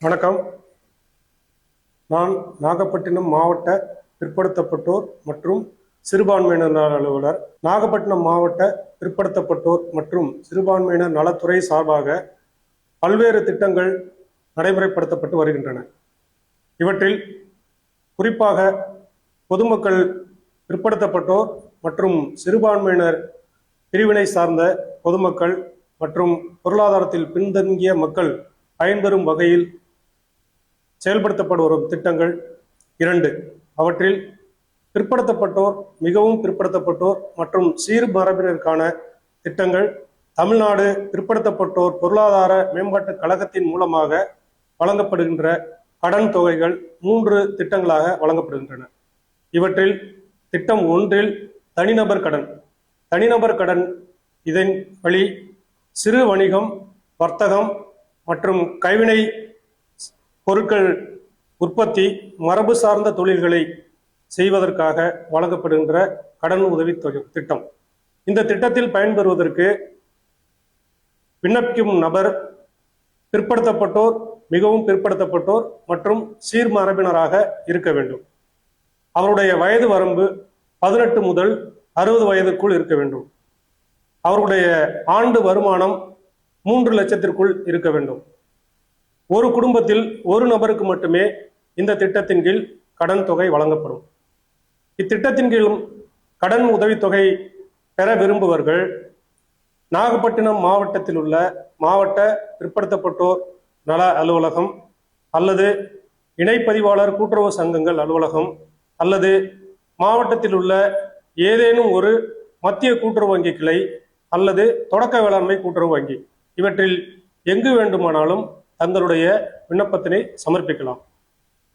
வணக்கம். நான் நாகப்பட்டினம் மாவட்ட பிற்படுத்தப்பட்டோர் மற்றும் சிறுபான்மையினர் நல அலுவலர். நாகப்பட்டினம் மாவட்ட பிற்படுத்தப்பட்டோர் மற்றும் சிறுபான்மையினர் நலத்துறை சார்பாக பல்வேறு திட்டங்கள் நடைமுறைப்படுத்தப்பட்டு வருகின்றன. இவற்றில் குறிப்பாக பொதுமக்கள், பிற்படுத்தப்பட்டோர் மற்றும் சிறுபான்மையினர் பிரிவினை சார்ந்த பொதுமக்கள் மற்றும் பொருளாதாரத்தில் பின்தங்கிய மக்கள் பயன்பெறும் வகையில் செயல்படுத்தப்பட்டு வரும் திட்டங்கள் 2. அவற்றில் பிற்படுத்தப்பட்டோர், மிகவும் பிற்படுத்தப்பட்டோர் மற்றும் சீர்மரபினருக்கான திட்டங்கள் தமிழ்நாடு பிற்படுத்தப்பட்டோர் பொருளாதார மேம்பாட்டு கழகத்தின் மூலமாக வழங்கப்படுகின்ற கடன் தொகைகள் 3 திட்டங்களாக வழங்கப்படுகின்றன. இவற்றில் திட்டம் 1 தனிநபர் கடன். தனிநபர் கடன் இதன் வழி சிறு வணிகம், வர்த்தகம் மற்றும் கைவினை பொருட்கள் உற்பத்தி, மரபு சார்ந்த தொழில்களை செய்வதற்காக வழங்கப்படுகின்ற கடன் உதவி திட்டம். இந்த திட்டத்தில் பயன்பெறுவதற்கு விண்ணப்பிக்கும் நபர் பிற்படுத்தப்பட்டோர், மிகவும் பிற்படுத்தப்பட்டோர் மற்றும் சீர்மரபினராக இருக்க வேண்டும். அவருடைய வயது வரம்பு 18 முதல் 60 வயதுக்குள் இருக்க வேண்டும். அவருடைய ஆண்டு வருமானம் 3 லட்சத்திற்குள் இருக்க வேண்டும். ஒரு குடும்பத்தில் ஒரு நபருக்கு மட்டுமே இந்த திட்டத்தின் கீழ் கடன் தொகை வழங்கப்படும். இத்திட்டத்தின் கீழும் கடன் உதவித்தொகை பெற விரும்புவர்கள் நாகப்பட்டினம் மாவட்டத்தில் உள்ள மாவட்ட பிற்படுத்தப்பட்டோர் நல அலுவலகம் அல்லது இணைப்பதிவாளர் கூட்டுறவு சங்கங்கள் அலுவலகம் அல்லது மாவட்டத்தில் உள்ள ஏதேனும் ஒரு மத்திய கூட்டுறவு வங்கி கிளை அல்லது தொடக்க வேளாண்மை கூட்டுறவு வங்கி, இவற்றில் எங்கு வேண்டுமானாலும் தங்களுடைய விண்ணப்பத்தினை சமர்ப்பிக்கலாம்.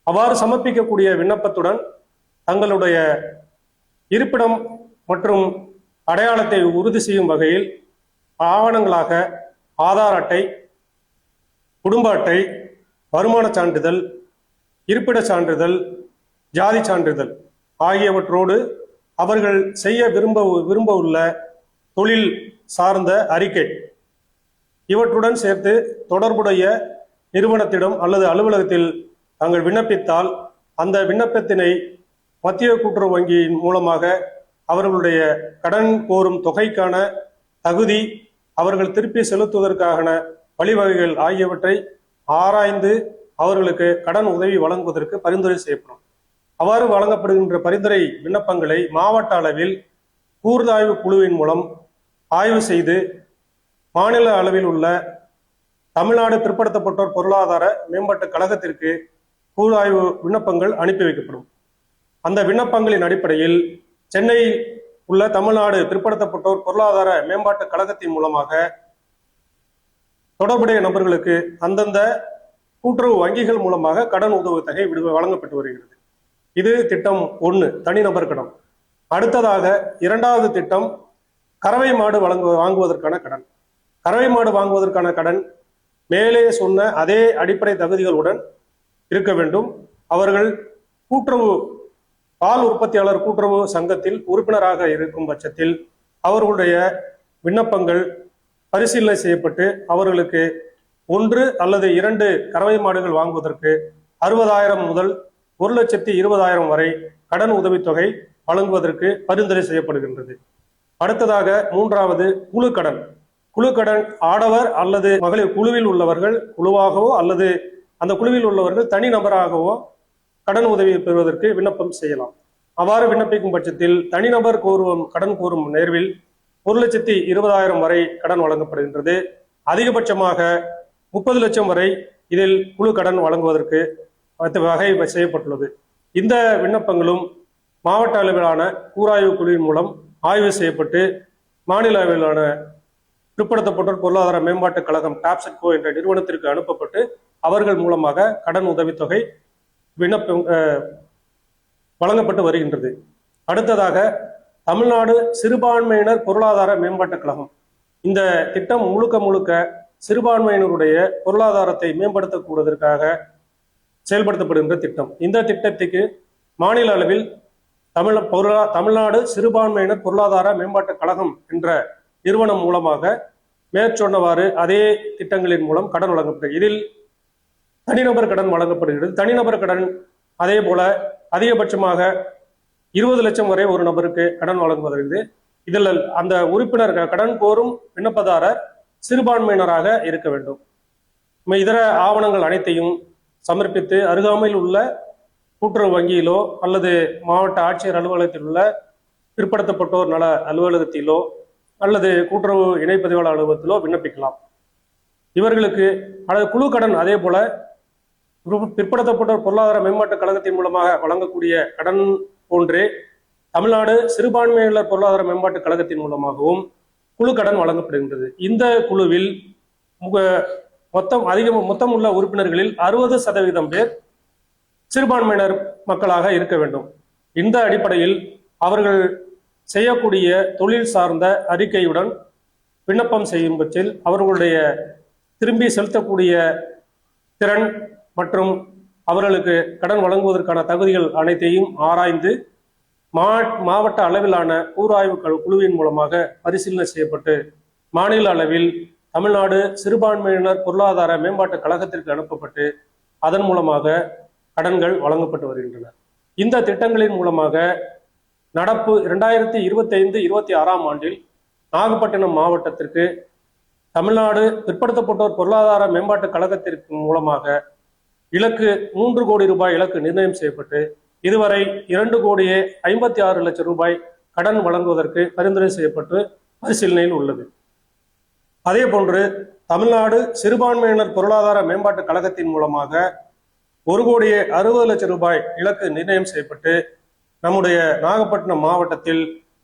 அவ்வாறு சமர்ப்பிக்கக்கூடிய விண்ணப்பத்துடன் தங்களுடைய இருப்பிடம் மற்றும் அடையாளத்தை உறுதி செய்யும் வகையில் ஆவணங்களாக ஆதார் அட்டை, குடும்ப அட்டை, வருமான சான்றிதழ், இருப்பிட சான்றிதழ், ஜாதி சான்றிதழ் ஆகியவற்றோடு அவர்கள் செய்ய விரும்ப உள்ள தொழில் சார்ந்த அறிக்கை இவற்றுடன் சேர்த்து தொடர்புடைய நிறுவனத்திடம் அல்லது அலுவலகத்தில் தாங்கள் விண்ணப்பித்தால் அந்த விண்ணப்பத்தினை மத்திய கூட்டுறவு வங்கியின் மூலமாக அவர்களுடைய கடன் கோரும் தொகைக்கான தகுதி, அவர்கள் திருப்பி செலுத்துவதற்கான வழிவகைகள் ஆகியவற்றை ஆராய்ந்து அவர்களுக்கு கடன் உதவி வழங்குவதற்கு பரிந்துரை செய்யப்படும். அவ்வாறு வழங்கப்படுகின்ற பரிந்துரை விண்ணப்பங்களை மாவட்ட அளவில் கூர்தாய்வு குழுவின் மூலம் ஆய்வு செய்து மாநில அளவில் உள்ள தமிழ்நாடு பிற்படுத்தப்பட்டோர் பொருளாதார மேம்பாட்டு கழகத்திற்கு கூராய்வு விண்ணப்பங்கள் அனுப்பி வைக்கப்படும். அந்த விண்ணப்பங்களின் அடிப்படையில் சென்னையில் உள்ள தமிழ்நாடு பிற்படுத்தப்பட்டோர் பொருளாதார மேம்பாட்டு கழகத்தின் மூலமாக தொடர்புடைய நபர்களுக்கு அந்தந்த கூட்டுறவு வங்கிகள் மூலமாக கடன் உதவித்தொகை வழங்கப்பட்டு வருகிறது. இது திட்டம் 1, தனிநபர் கடன். அடுத்ததாக 2வது திட்டம் கறவை மாடு வாங்குவதற்கான கடன். கறவை மாடு வாங்குவதற்கான கடன் மேலே சொன்ன அதே அடிப்படை தகுதிகளுடன் இருக்க வேண்டும். அவர்கள் கூட்டுறவு பால் உற்பத்தியாளர் கூட்டுறவு சங்கத்தில் உறுப்பினராக இருக்கும் பட்சத்தில் அவர்களுடைய விண்ணப்பங்கள் பரிசீலனை செய்யப்பட்டு அவர்களுக்கு 1 அல்லது 2 கறவை மாடுகள் வாங்குவதற்கு 60,000 முதல் 1,20,000 வரை கடன் உதவித்தொகை வழங்குவதற்கு பரிந்துரை செய்யப்படுகின்றது. அடுத்ததாக 3வது குழு கடன். குழு கடன் ஆடவர் அல்லது மகளிர் குழுவில் உள்ளவர்கள் குழுவாகவோ அல்லது அந்த குழுவில் உள்ளவர்கள் தனி நபராகவோ கடன் உதவி பெறுவதற்கு விண்ணப்பம் செய்யலாம். அவ்வாறு விண்ணப்பிக்கும் பட்சத்தில் தனிநபர் கடன் கோரும் நேர்வில் 1,20,000 வரை கடன் வழங்கப்படுகின்றது. அதிகபட்சமாக 30 லட்சம் வரை இதில் குழு கடன் வழங்குவதற்கு வகை செய்யப்பட்டுள்ளது. இந்த விண்ணப்பங்களும் மாவட்ட அளவிலான கூராய்வு குழுவின் மூலம் ஆய்வு செய்யப்பட்டு மாநில அளவிலான பிற்படுத்தப்பட்டோர் பொருளாதார மேம்பாட்டு கழகம் டாப்செட்கோ என்ற நிறுவனத்திற்கு அனுப்பப்பட்டு அவர்கள் மூலமாக கடன் உதவித்தொகை விண்ணப்பம் வழங்கப்பட்டு வருகின்றது. அடுத்ததாக தமிழ்நாடு சிறுபான்மையினர் பொருளாதார மேம்பாட்டு கழகம். இந்த திட்டம் முழுக்க சிறுபான்மையினருடைய பொருளாதாரத்தை மேம்படுத்தக்கூடுவதற்காக செயல்படுத்தப்படுகின்ற திட்டம். இந்த திட்டத்துக்கு மாநில அளவில் தமிழ்நாடு சிறுபான்மையினர் பொருளாதார மேம்பாட்டு கழகம் என்ற நிறுவனம் மூலமாக மேற்சொன்னவாறு அதே திட்டங்களின் மூலம் கடன் வழங்கப்பட்டது. இதில் தனிநபர் கடன் வழங்கப்படுகிறது. தனிநபர் கடன் அதே போல அதிகபட்சமாக 20 லட்சம் வரை ஒரு நபருக்கு கடன் வழங்குவதற்கு இதில் அந்த உறுப்பினர் கடன் கோரும் விண்ணப்பதாரர் சிறுபான்மையினராக இருக்க வேண்டும். இதர ஆவணங்கள் அனைத்தையும் சமர்ப்பித்து அருகாமையில் உள்ள கூட்டுறவு வங்கியிலோ அல்லது மாவட்ட ஆட்சியர் அலுவலகத்தில் உள்ள பிற்படுத்தப்பட்டோர் நல அலுவலகத்திலோ அல்லது கூட்டுறவு இணைப்பதிவாளர் அலுவலகத்திலோ விண்ணப்பிக்கலாம். இவர்களுக்கு அல்லது குழு கடன் அதே போல பிற்படுத்தப்பட்டோர் பொருளாதார மேம்பாட்டு கழகத்தின் மூலமாக வழங்கக்கூடிய கடன் போன்றே தமிழ்நாடு சிறுபான்மையினர் பொருளாதார மேம்பாட்டு கழகத்தின் மூலமாகவும் குழு கடன் வழங்கப்படுகின்றது. இந்த குழுவில் மொத்தம் உள்ள உறுப்பினர்களில் 60% பேர் சிறுபான்மையினர் மக்களாக இருக்க வேண்டும். இந்த அடிப்படையில் அவர்கள் செய்யக்கூடிய தொழில் சார்ந்த அறிக்கையுடன் விண்ணப்பம் செய்யும் பட்சத்தில் அவர்களுடைய திரும்பி செலுத்தக்கூடிய திறன் மற்றும் அவர்களுக்கு கடன் வழங்குவதற்கான தகுதிகள் அனைத்தையும் ஆராய்ந்து மாவட்ட அளவிலான கூராய்வு குழுவின் மூலமாக பரிசீலனை செய்யப்பட்டு மாநில அளவில் தமிழ்நாடு சிறுபான்மையினர் பொருளாதார மேம்பாட்டு கழகத்திற்கு அனுப்பப்பட்டு அதன் மூலமாக கடன்கள் வழங்கப்பட்டு வருகின்றன. இந்த திட்டங்களின் மூலமாக நடப்பு 2025-26 ஆண்டில் நாகப்பட்டினம் மாவட்டத்திற்கு தமிழ்நாடு பிற்படுத்தப்பட்டோர் பொருளாதார மேம்பாட்டு கழகத்திற்கு மூலமாக இலக்கு 3 கோடி ரூபாய் இலக்கு நிர்ணயம் செய்யப்பட்டு இதுவரை 2,56 லட்சம் ரூபாய் கடன் வழங்குவதற்கு பரிந்துரை செய்யப்பட்டு பரிசீலனையில் உள்ளது. அதே போன்று தமிழ்நாடு சிறுபான்மையினர் பொருளாதார மேம்பாட்டு கழகத்தின் மூலமாக 1,60 லட்சம் ரூபாய் இலக்கு நிர்ணயம் செய்யப்பட்டு நம்முடைய நாகப்பட்டினம் மாவட்டத்தில்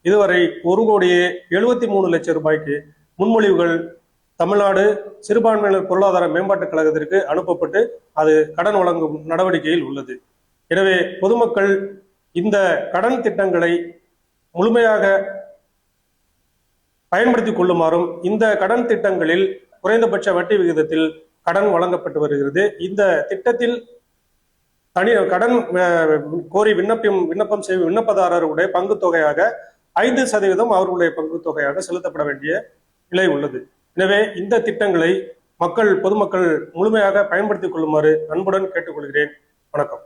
இதுவரை 1,73 லட்சம் ரூபாய்க்கு முன்மொழிவுகள் தமிழ்நாடு சிறுபான்மையினர் பொருளாதார மேம்பாட்டு கழகத்திற்கு அனுப்பப்பட்டு அது கடன் வழங்கும் நடவடிக்கையில் உள்ளது. எனவே பொதுமக்கள் இந்த கடன் திட்டங்களை முழுமையாக பயன்படுத்திக் கொள்ளுமாறும் இந்த கடன் திட்டங்களில் குறைந்தபட்ச வட்டி விகிதத்தில் கடன் வழங்கப்பட்டு வருகிறது. இந்த திட்டத்தில் கடன் கோரி விண்ணப்பம் செய்யும் விண்ணப்பதாரருடைய பங்கு தொகையாக 5% அவர்களுடைய பங்கு தொகையாக செலுத்தப்பட வேண்டிய நிலை உள்ளது. எனவே இந்த திட்டங்களை பொதுமக்கள் முழுமையாக பயன்படுத்திக் கொள்ளுமாறு அன்புடன் கேட்டுக்கொள்கிறேன். வணக்கம்.